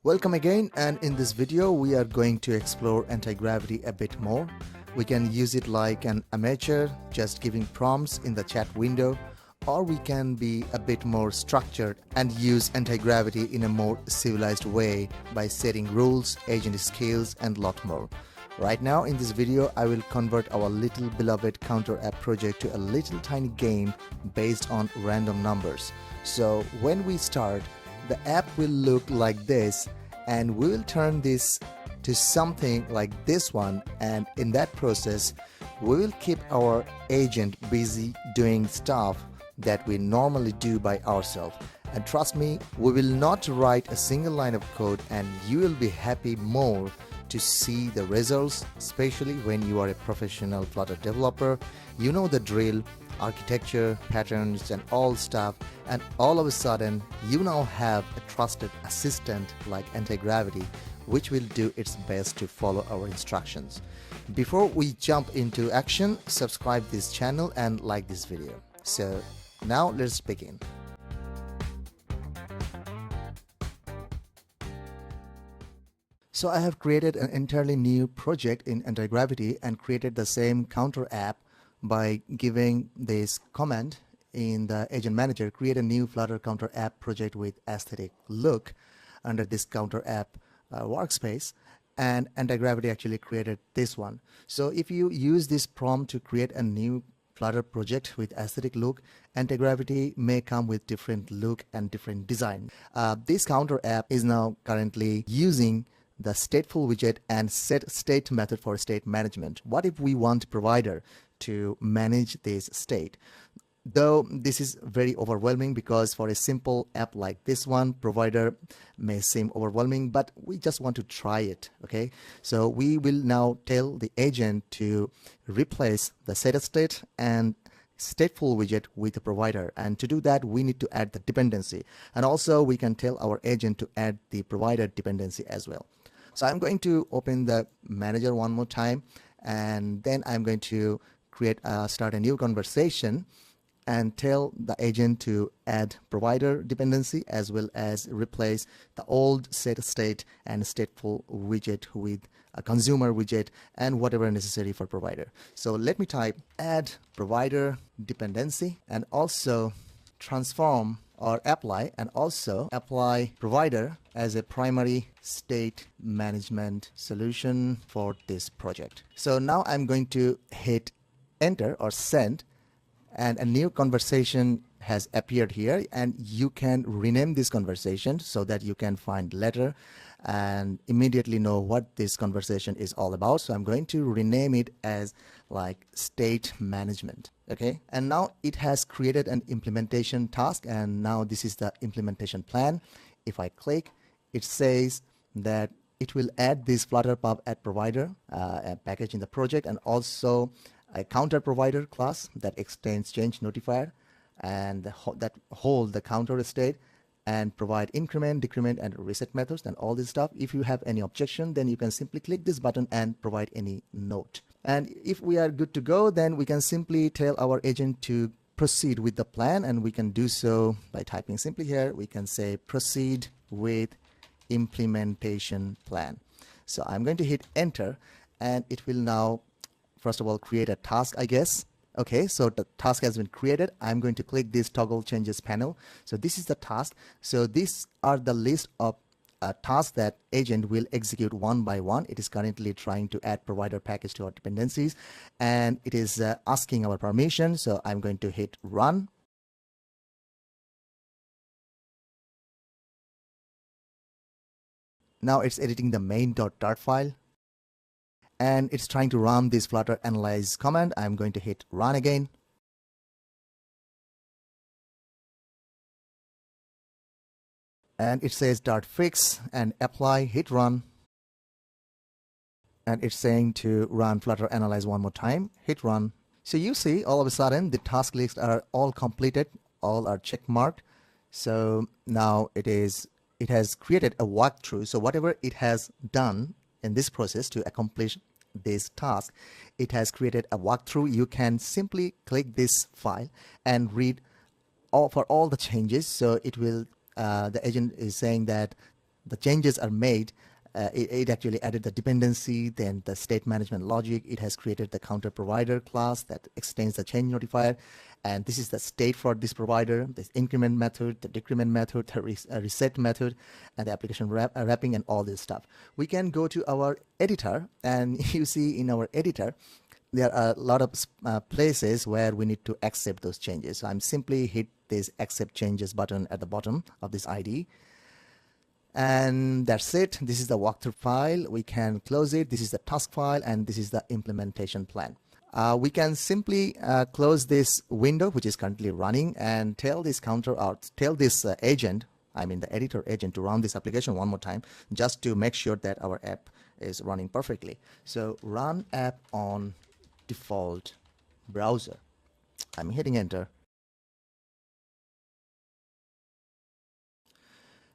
Welcome again, and in this video we are going to explore anti-gravity a bit more. We can use it like an amateur, just giving prompts in the chat window, or we can be a bit more structured and use anti-gravity in a more civilized way by setting rules, agent skills, and lot more. Right now in this video I will convert our little beloved counter app project to a little tiny game based on random numbers. So when we start, the app will look like this, and we will turn this to something like this one, and in that process we will keep our agent busy doing stuff that we normally do by ourselves. And trust me, we will not write a single line of code, and you will be happy more to see the results, especially when you are a professional Flutter developer. You know the drill, architecture, patterns, and all stuff, and all of a sudden you now have a trusted assistant like Antigravity, which will do its best to follow our instructions. Before we jump into action, subscribe this channel and like this video. So now let's begin. So I have created an entirely new project in Antigravity and created the same counter app by giving this command in the agent manager: create a new Flutter Counter App project with aesthetic look under this counter app workspace. And Antigravity actually created this one. So if you use this prompt to create a new Flutter project with aesthetic look, Antigravity may come with different look and different design. This counter app is now currently using the stateful widget and set state method for state management. What if we want provider to manage this state? Though this is very overwhelming, because for a simple app like this one, provider may seem overwhelming, but we just want to try it. Okay, so we will now tell the agent to replace the set state and stateful widget with a provider, and to do that we need to add the dependency, and also we can tell our agent to add the provider dependency as well. So I'm going to open the manager one more time, and then I'm going to start a new conversation and tell the agent to add provider dependency as well as replace the old set state and stateful widget with a consumer widget and whatever necessary for provider. So let me type add provider dependency and also transform or apply, and also apply provider as a primary state management solution for this project. So now I'm going to hit enter or send, and a new conversation has appeared here, and you can rename this conversation so that you can find later and immediately know what this conversation is all about. So I'm going to rename it as like state management. Okay, and now it has created an implementation task, and now this is the implementation plan. If I click, it says that it will add this Flutter pub add provider package in the project, and also a counter provider class that extends change notifier and that hold the counter state and provide increment, decrement, and reset methods and all this stuff. If you have any objection, then you can simply click this button and provide any note. And if we are good to go, then we can simply tell our agent to proceed with the plan, and we can do so by typing simply here. We can say proceed with implementation plan. So I'm going to hit enter, and it will now first of all create a task, I guess. Okay, so the task has been created. I'm going to click this toggle changes panel. So this is the task. So these are the list of tasks that agent will execute one by one. It is currently trying to add provider package to our dependencies, and it is asking our permission. So I'm going to hit run. Now it's editing the main.dart file, and it's trying to run this Flutter analyze command. I'm going to hit run again. And it says dart fix and apply, hit run. And it's saying to run Flutter analyze one more time, hit run. So you see all of a sudden the task lists are all completed, all are check marked. So now it has created a walkthrough. So whatever it has done in this process to accomplish this task, it has created a walkthrough. You can simply click this file and read for all the changes. So it will the agent is saying that the changes are made, it actually added the dependency, then the state management logic. It has created the counter provider class that extends the change notifier. And this is the state for this provider, this increment method, the decrement method, the reset method, and the application wrapping and all this stuff. We can go to our editor, and you see in our editor, there are a lot of places where we need to accept those changes. So I'm simply hit this accept changes button at the bottom of this IDE. And that's it. This is the walkthrough file. We can close it. This is the task file, and this is the implementation plan. We can simply close this window, which is currently running, and tell this agent, I mean the editor agent, to run this application one more time, just to make sure that our app is running perfectly. So run app on default browser. I'm hitting enter.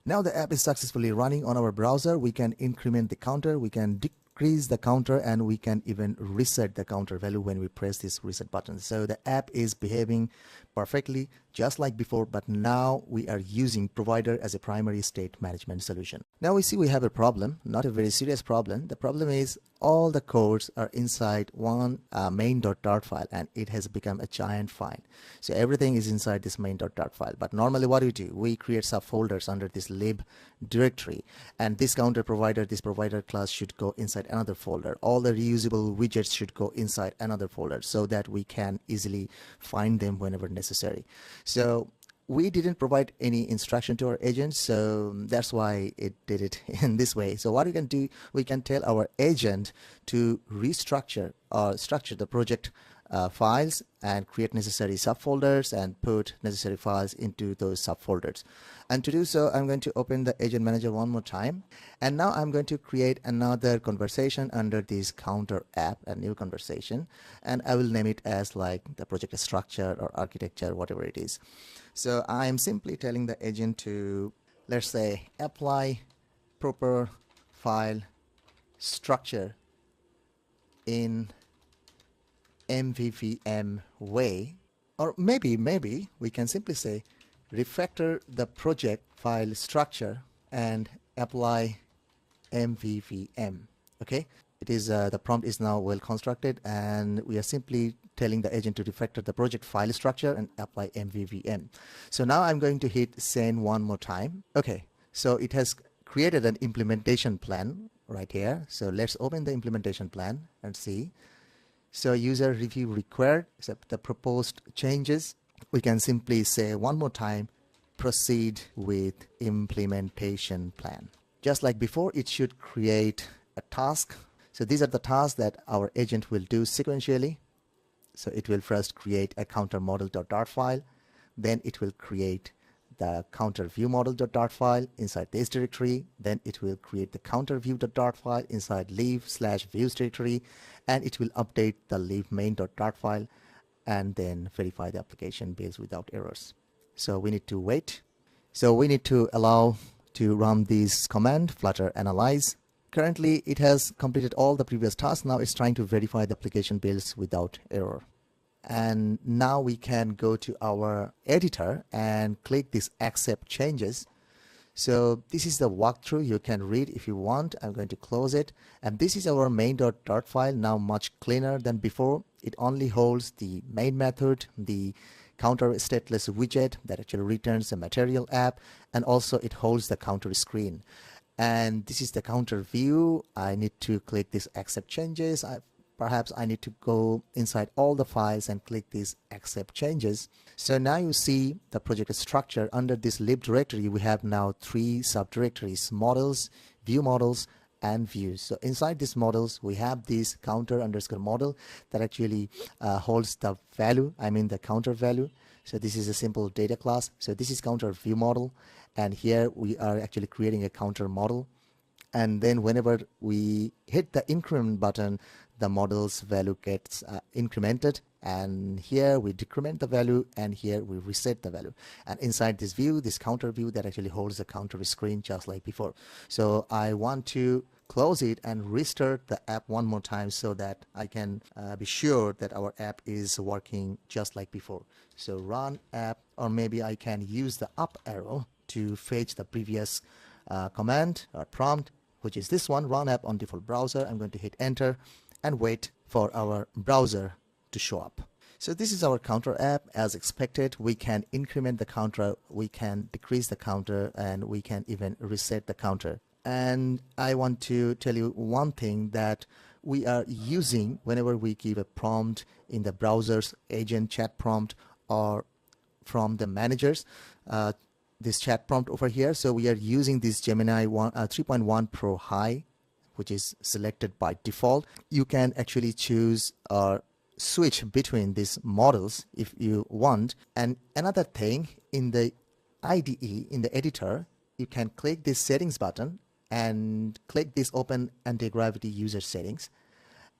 Now the app is successfully running on our browser. We can increment the counter, we can decrease the counter, and we can even reset the counter value when we press this reset button. So the app is behaving perfectly just like before, but now we are using provider as a primary state management solution. Now we see we have a problem, not a very serious problem. The problem is all the codes are inside one main.dart file, and it has become a giant file. So everything is inside this main.dart file. But normally what do? We create subfolders under this lib directory, and this counter provider, this provider class should go inside another folder. All the reusable widgets should go inside another folder so that we can easily find them whenever necessary. So we didn't provide any instruction to our agent, so that's why it did it in this way. So what we can do, we can tell our agent to restructure or structure the project files and create necessary subfolders and put necessary files into those subfolders. And to do so, I'm going to open the agent manager one more time, and now I'm going to create another conversation under this counter app, a new conversation, and I will name it as like the project structure or architecture, whatever it is. So I'm simply telling the agent to, let's say, apply proper file structure in MVVM way, or maybe we can simply say refactor the project file structure and apply MVVM. Okay, it is the prompt is now well constructed, and we are simply telling the agent to refactor the project file structure and apply MVVM. So now I'm going to hit send one more time. Okay, so it has created an implementation plan right here. So let's open the implementation plan and see. So user review required, except the proposed changes. We can simply say one more time, proceed with implementation plan. Just like before, it should create a task. So these are the tasks that our agent will do sequentially. So it will first create a counter model.dart file. Then it will create the counter view model.dart file inside this directory. Then it will create the counter view.dart file inside leave/views directory, and it will update the leave main.dart file and then verify the application builds without errors. So we need to wait. So we need to allow to run this command, flutter analyze. Currently it has completed all the previous tasks. Now it's trying to verify the application builds without error. And now we can go to our editor and click this accept changes. So this is the walkthrough. You can read if you want. I'm going to close it. And this is our main.dart file, now much cleaner than before. It only holds the main method, the counter stateless widget that actually returns the material app, and also it holds the counter screen. And this is the counter view. I need to click this accept changes. Perhaps I need to go inside all the files and click these accept changes. So now you see the project structure. Under this lib directory, we have now 3 subdirectories: models, view models, and views. So inside these models, we have this counter underscore model that actually holds the value, I mean the counter value. So this is a simple data class. So this is counter view model, and here we are actually creating a counter model. And then whenever we hit the increment button, the model's value gets incremented, and here we decrement the value, and here we reset the value. And inside this view, this counter view that actually holds the counter screen just like before. So I want to close it and restart the app one more time so that I can be sure that our app is working just like before. So run app, or maybe I can use the up arrow to fetch the previous command or prompt, which is this one, run app on default browser. I'm going to hit enter and wait for our browser to show up. So this is our counter app. As expected, we can increment the counter, we can decrease the counter, and we can even reset the counter. And I want to tell you one thing that we are using whenever we give a prompt in the browser's agent chat prompt or from the managers, this chat prompt over here. So we are using this Gemini 3.1 Pro High, which is selected by default. You can actually choose or switch between these models if you want. And another thing, in the IDE, in the editor, you can click this settings button and click this open Antigravity user settings.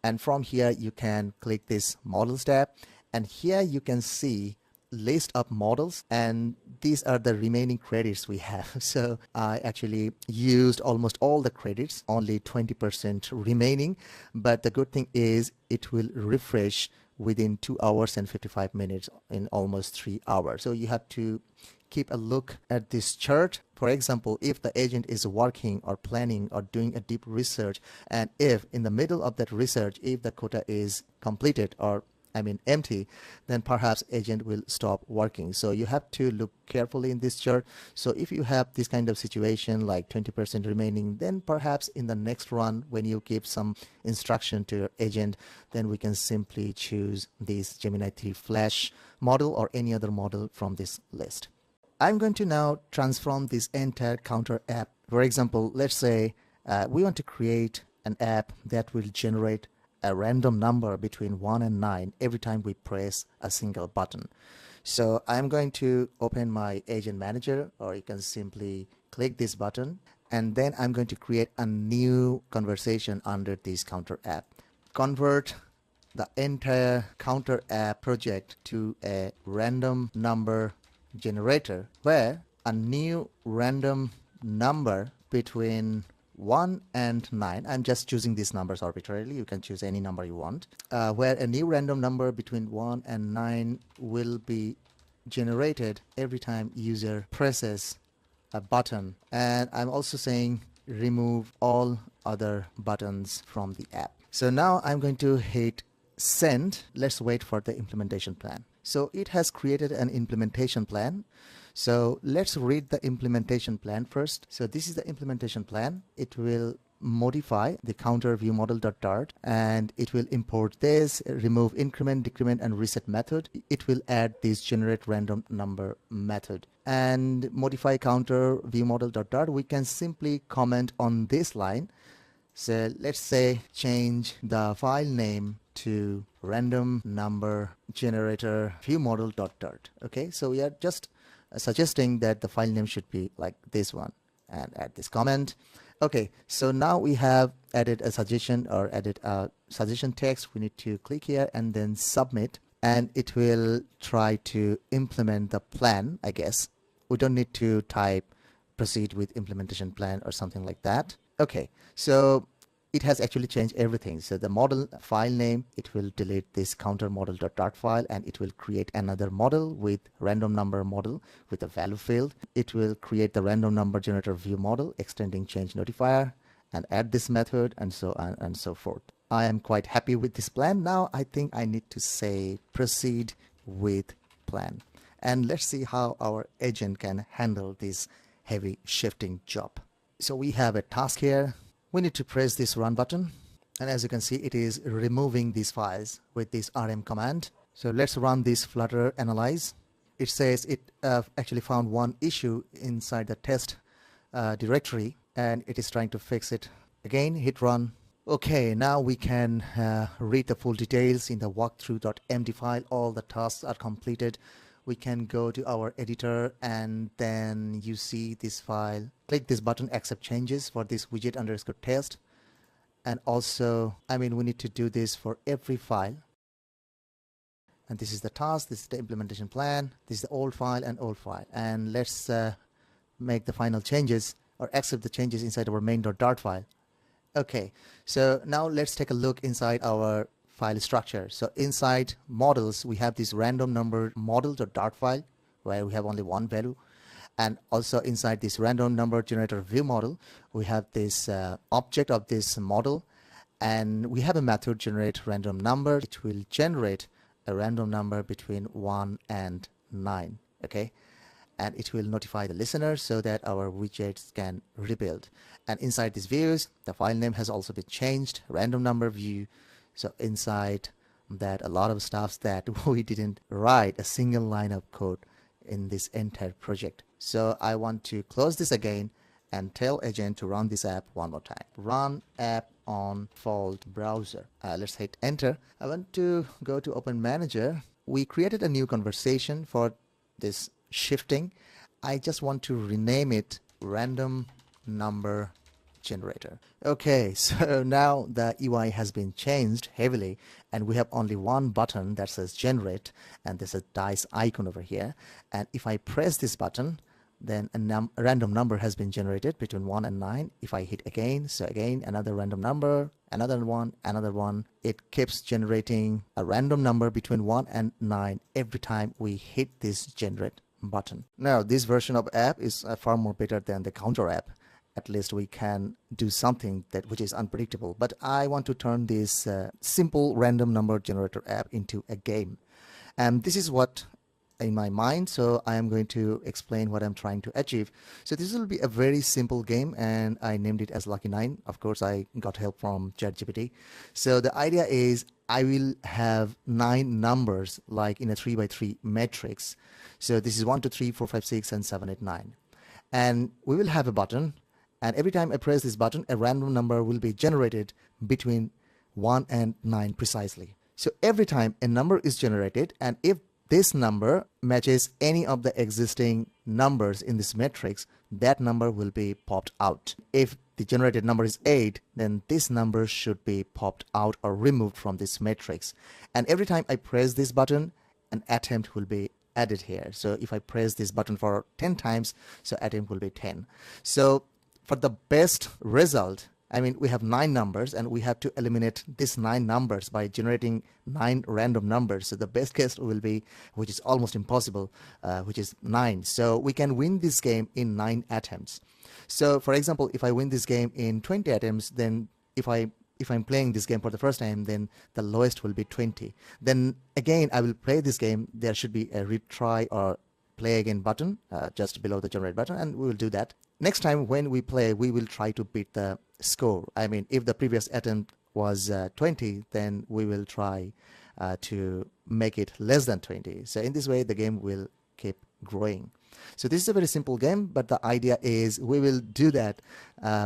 And from here, you can click this models tab. And here you can see list of models, and these are the remaining credits we have. So I actually used almost all the credits, only 20% remaining. But the good thing is it will refresh within 2 hours and 55 minutes in almost 3 hours. So you have to keep a look at this chart. For example, if the agent is working or planning or doing a deep research, and if in the middle of that research, if the quota is completed or empty, then perhaps agent will stop working. So you have to look carefully in this chart. So if you have this kind of situation like 20% remaining, then perhaps in the next run, when you give some instruction to your agent, then we can simply choose this Gemini 3 Flash model or any other model from this list. I'm going to now transform this entire counter app. For example, let's say we want to create an app that will generate a random number between 1 and 9 every time we press a single button. So I'm going to open my agent manager, or you can simply click this button, and then I'm going to create a new conversation under this counter app. Convert the entire counter app project to a random number generator, where a new random number between 1 and 9, I'm just choosing these numbers arbitrarily, you can choose any number you want, where a new random number between 1 and 9 will be generated every time user presses a button. And I'm also saying remove all other buttons from the app. So now I'm going to hit send. Let's wait for the implementation plan. So it has created an implementation plan. So let's read the implementation plan first. So this is the implementation plan. It will modify the counter view model.dart, and it will import this, remove increment, decrement, and reset method. It will add this generate random number method. And modify counter view model.dart, we can simply comment on this line. So let's say change the file name to random number generator view model.dart. Okay, so we are just suggesting that the file name should be like this one, and add this comment. Okay, so now we have added a suggestion or added a suggestion text. We need to click here and then submit, and it will try to implement the plan, I guess. We don't need to type proceed with implementation plan or something like that. Okay, so it has actually changed everything. So the model file name, it will delete this counter model.dart file, and it will create another model with random number model with a value field. It will create the random number generator view model extending change notifier and add this method, and so on and so forth. I am quite happy with this plan. Now I think I need to say proceed with plan. And let's see how our agent can handle this heavy shifting job. So we have a task here. We need to press this run button, and as you can see, it is removing these files with this rm command. So let's run this Flutter analyze. It says it actually found one issue inside the test directory, and it is trying to fix it. Again, hit run. Okay, now we can read the full details in the walkthrough.md file. All the tasks are completed. We can go to our editor, and then you see this file. Click this button, accept changes for this widget underscore test. And also, we need to do this for every file. And this is the task, this is the implementation plan, this is the old file and old file. And let's make the final changes or accept the changes inside our main.dart file. Okay, so now let's take a look inside our file structure. So inside models, we have this random number model.dart file where we have only one value. And also inside this random number generator view model, we have this object of this model, and we have a method generate random number. It will generate a random number between 1 and 9. Okay, and it will notify the listener so that our widgets can rebuild. And inside these views, the file name has also been changed, random number view. So inside that, a lot of stuff that we didn't write a single line of code in this entire project. So I want to close this again and tell agent to run this app one more time. Run app on default browser. Let's hit enter. I want to go to Open Manager. We created a new conversation for this shifting. I just want to rename it random number generator. Okay, so now the UI has been changed heavily, and we have only one button that says generate, and there's a dice icon over here. And if I press this button, then a random number has been generated between 1 and 9. If I hit again, so again another random number, another one, it keeps generating a random number between 1 and 9 every time we hit this generate button. Now this version of app is far more better than the counter app. At least we can do something that which is unpredictable. But I want to turn this simple random number generator app into a game, and this is what in my mind. So I am going to explain what I'm trying to achieve. So this will be a very simple game, and I named it as Lucky 9. Of course, I got help from ChatGPT. So the idea is I will have 9 numbers like in a 3x3 matrix. So this is 1, 2, 3, 4, 5, 6, and 7, 8, 9. And we will have a button, and every time I press this button, a random number will be generated between 1 and 9 precisely. So every time a number is generated, and if this number matches any of the existing numbers in this matrix, that number will be popped out. If the generated number is 8, then this number should be popped out or removed from this matrix. And every time I press this button, an attempt will be added here. So if I press this button for 10 times, so attempt will be 10. So for the best result, I mean, we have 9 numbers, and we have to eliminate these 9 numbers by generating 9 random numbers. So the best case will be, which is almost impossible, which is 9. So we can win this game in 9 attempts. So for example, if I win this game in 20 attempts, then if I'm playing this game for the first time, then the lowest will be 20. Then again, I will play this game. There should be a retry or play again button just below the generate button, and we will do that. Next time when we play, we will try to beat the score. I mean, if the previous attempt was 20, then we will try to make it less than 20. So in this way, the game will keep growing. So this is a very simple game, but the idea is we will do that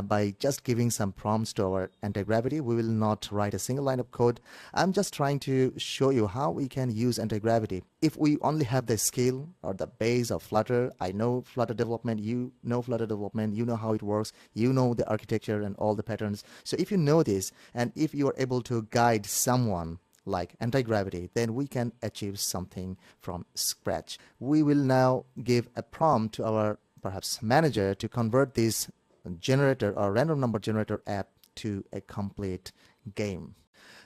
by just giving some prompts to our Antigravity. We will not write a single line of code. I'm just trying to show you how we can use Antigravity. If we only have the skill or the base of Flutter, I know Flutter development, you know Flutter development, you know how it works, you know the architecture and all the patterns. So if you know this, and if you are able to guide someone like Antigravity, then we can achieve something from scratch. We will now give a prompt to our perhaps manager to convert this generator or random number generator app to a complete game.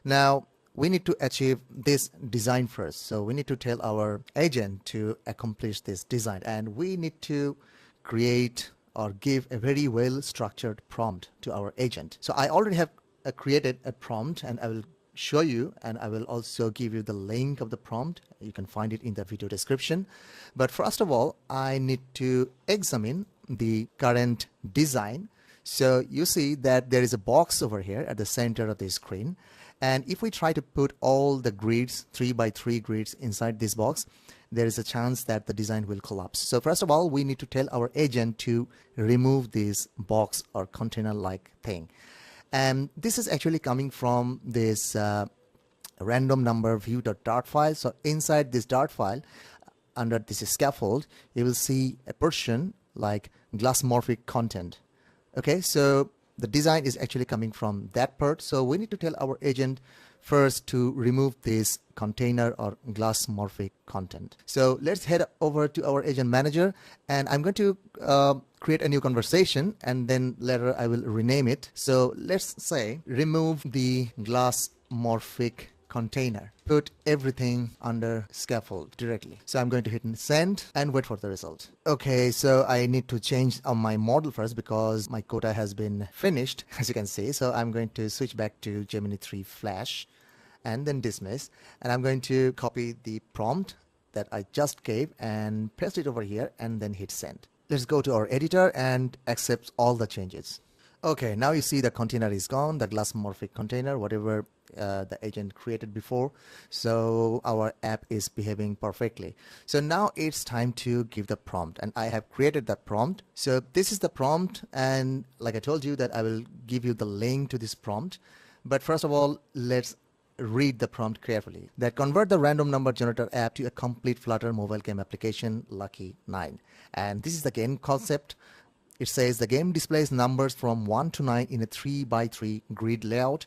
Now we need to achieve this design first. So we need to tell our agent to accomplish this design, and we need to create or give a very well structured prompt to our agent. So I already have created a prompt, and I will show you, and I will also give you the link of the prompt. You can find it in the video description. But first of all, I need to examine the current design. So you see that there is a box over here at the center of the screen, and if we try to put all the grids, 3x3 grids inside this box, there is a chance that the design will collapse. So first of all, we need to tell our agent to remove this box or container like thing. And this is actually coming from this random number view.dart file. So inside this Dart file, under this scaffold, you will see a portion like glassmorphic content. Okay, so the design is actually coming from that part. So we need to tell our agent first to remove this container or glassmorphic content. So let's head over to our agent manager, and I'm going to create a new conversation, and then later I will rename it. So let's say remove the glassmorphic container. Put everything under scaffold directly. So I'm going to hit send and wait for the result. Okay, so I need to change my model first because my quota has been finished, as you can see. So I'm going to switch back to Gemini 3 Flash and then dismiss. And I'm going to copy the prompt that I just gave and paste it over here and then hit send. Let's go to our editor and accept all the changes. Okay, now you see the container is gone, the glassomorphic container, whatever the agent created before. So our app is behaving perfectly. So now it's time to give the prompt, and I have created the prompt. So this is the prompt, and like I told you that I will give you the link to this prompt. But first of all, let's read the prompt carefully. That convert the random number generator app to a complete Flutter mobile game application, Lucky 9. And this is the game concept. It says the game displays numbers from 1 to 9 in a 3x3 grid layout.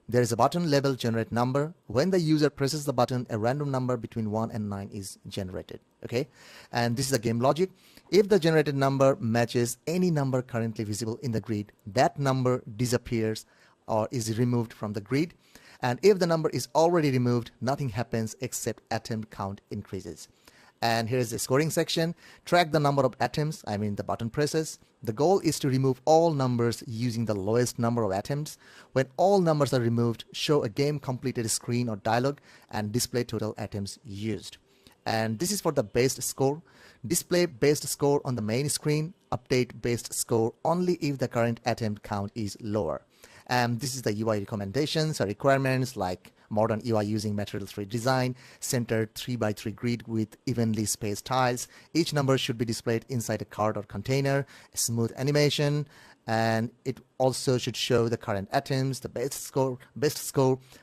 There is a button labeled generate number. When the user presses the button, a random number between 1 and 9 is generated. Okay, and this is the game logic. If the generated number matches any number currently visible in the grid, that number disappears or is removed from the grid. And if the number is already removed, nothing happens except attempt count increases. And here is the scoring section. Track the number of attempts, I mean the button presses. The goal is to remove all numbers using the lowest number of attempts. When all numbers are removed, show a game completed screen or dialog and display total attempts used. And this is for the base score. Display base score on the main screen. Update base score only if the current attempt count is lower. And this is the UI recommendations or requirements, like modern UI using material-free design, centered 3x3 grid with evenly spaced tiles. Each number should be displayed inside a card or container, smooth animation, and it also should show the current attempts, the best score.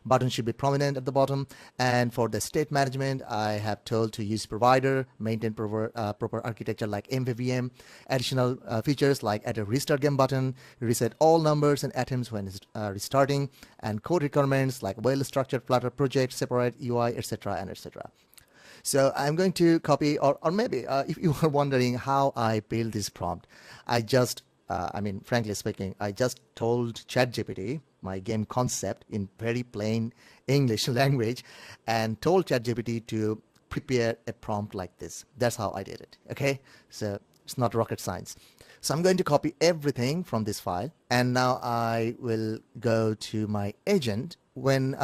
Button should be prominent at the bottom. And for the state management, I have told to use provider, maintain proper architecture like MVVM, additional features like add a restart game button, reset all numbers and attempts when restarting, and code requirements like well-structured Flutter project, separate UI, etc. and etc. So I'm going to copy, or maybe if you are wondering how I build this prompt, frankly speaking, I just told ChatGPT my game concept in very plain English language and told ChatGPT to prepare a prompt like this. That's how I did it. Okay, so it's not rocket science. So I'm going to copy everything from this file, and now I will go to my agent. When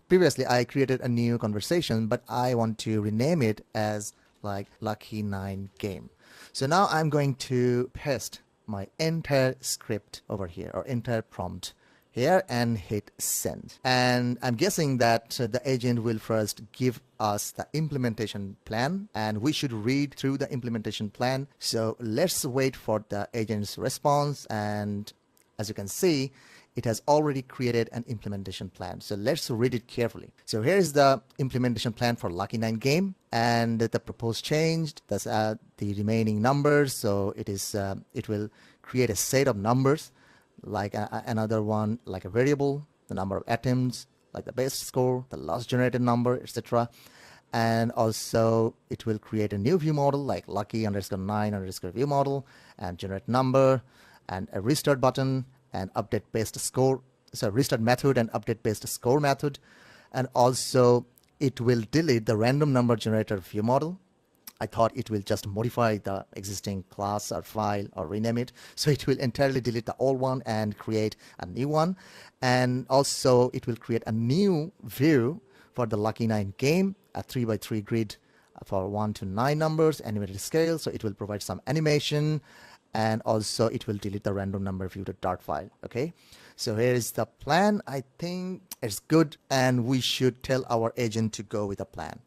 previously I created a new conversation, but I want to rename it as like Lucky 9 game. So now I'm going to paste my entire script over here, or entire prompt here, and hit send. And I'm guessing that the agent will first give us the implementation plan, and we should read through the implementation plan. So let's wait for the agent's response. And as you can see, it has already created an implementation plan. So let's read it carefully. So here is the implementation plan for Lucky 9 game, and the proposed change, that's the remaining numbers. So it will create a set of numbers, like another one, like a variable, the number of attempts, like the base score, the last generated number, etc. And also it will create a new view model like lucky_9_view model, and generate number, and a restart button, and update based score, so restart method and update based score method. And also it will delete the random number generator view model. I thought it will just modify the existing class or file or rename it. So it will entirely delete the old one and create a new one. And also it will create a new view for the Lucky 9 game, a 3x3 grid for 1 to 9 numbers, animated scale. So it will provide some animation, and also it will delete the random number view.dart file. Okay, so here is the plan. I think it's good, and we should tell our agent to go with a plan.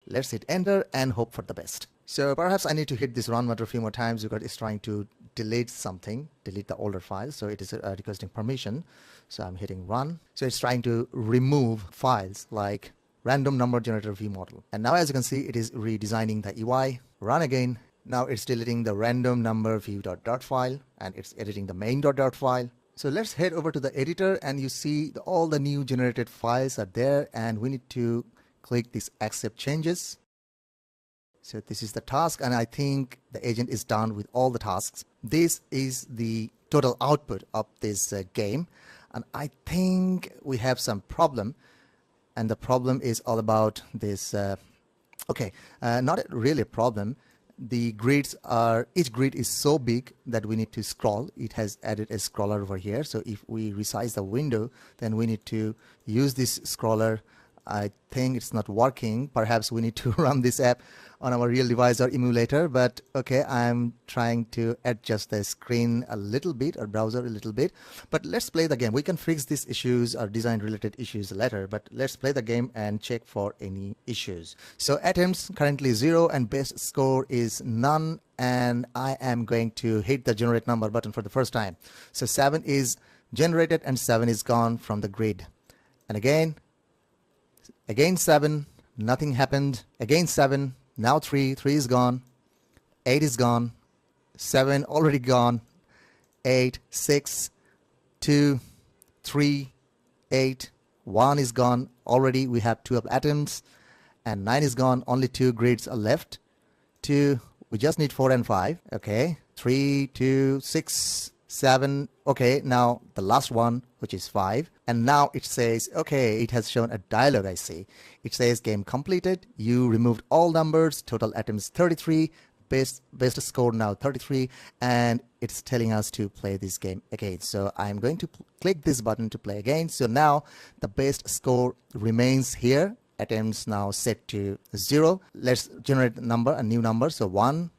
Let's hit enter and hope for the best. So perhaps I need to hit this run button a few more times because it's trying to delete something, delete the older file. So it is requesting permission. So I'm hitting run. So it's trying to remove files like random number generator view model. And now, as you can see, it is redesigning the UI. Run again. Now it's deleting the random number view.dart file, and it's editing the main.dart file. So let's head over to the editor, and you see all the new generated files are there, and we need to click this accept changes. So this is the task, and I think the agent is done with all the tasks. This is the total output of this game, and I think we have some problem and the problem is all about this. Not really a problem. The grids are, each grid is so big that we need to scroll. It has added a scroller over here. So if we resize the window, then we need to use this scroller. I think it's not working. Perhaps we need to run this app on our real device or emulator, but okay, I'm trying to adjust the screen a little bit, or browser a little bit. But let's play the game. We can fix these issues or design related issues later, but let's play the game and check for any issues. So attempts currently 0 and best score is none, and I am going to hit the generate number button for the first time. So 7 is generated and 7 is gone from the grid. And again 7, nothing happened. Again 7, now 3 is gone. 8 is gone. 7 already gone. 8, 6, 2, 3, 8, 1 is gone. Already we have 12 atoms, and 9 is gone. Only 2 grids are left. 2, we just need 4 and 5. Okay, 3, 2, 6, 7. Okay, now the last one, which is 5. And now it says, okay, it has shown a dialog, I see. It says game completed. You removed all numbers. Total atoms 33. Best score now 33. And it's telling us to play this game again. So I'm going to click this button to play again. So now the best score remains here. Atoms now set to 0. Let's generate a new number. So 1.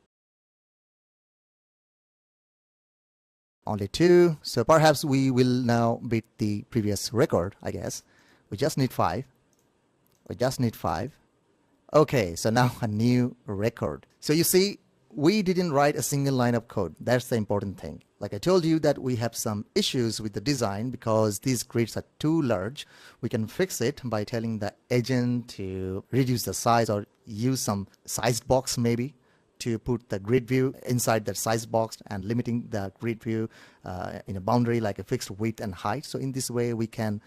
Only 2, so perhaps we will now beat the previous record, I guess. We just need 5. Okay, so now a new record. So you see, we didn't write a single line of code. That's the important thing. Like I told you that we have some issues with the design because these grids are too large. We can fix it by telling the agent to reduce the size or use some sized box maybe to put the grid view inside that size box and limiting the grid view in a boundary like a fixed width and height. So in this way we can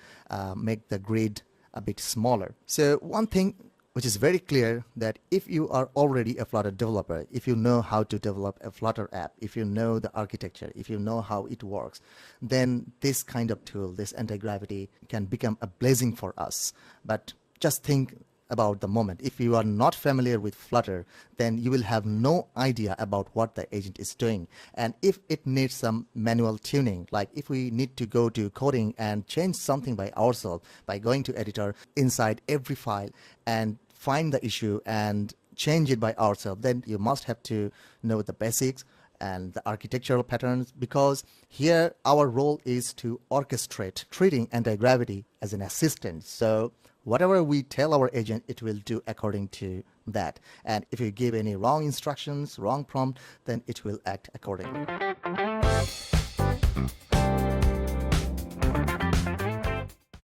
make the grid a bit smaller. So one thing which is very clear, that if you are already a Flutter developer, if you know how to develop a Flutter app, if you know the architecture, if you know how it works, then this kind of tool, this Antigravity, can become a blessing for us. But just think about the moment. If you are not familiar with Flutter, then you will have no idea about what the agent is doing. And if it needs some manual tuning, like if we need to go to coding and change something by ourselves, by going to editor inside every file and find the issue and change it by ourselves, then you must have to know the basics and the architectural patterns, because here our role is to orchestrate, treating Antigravity as an assistant. So whatever we tell our agent, it will do according to that. And if you give any wrong instructions, wrong prompt, then it will act accordingly.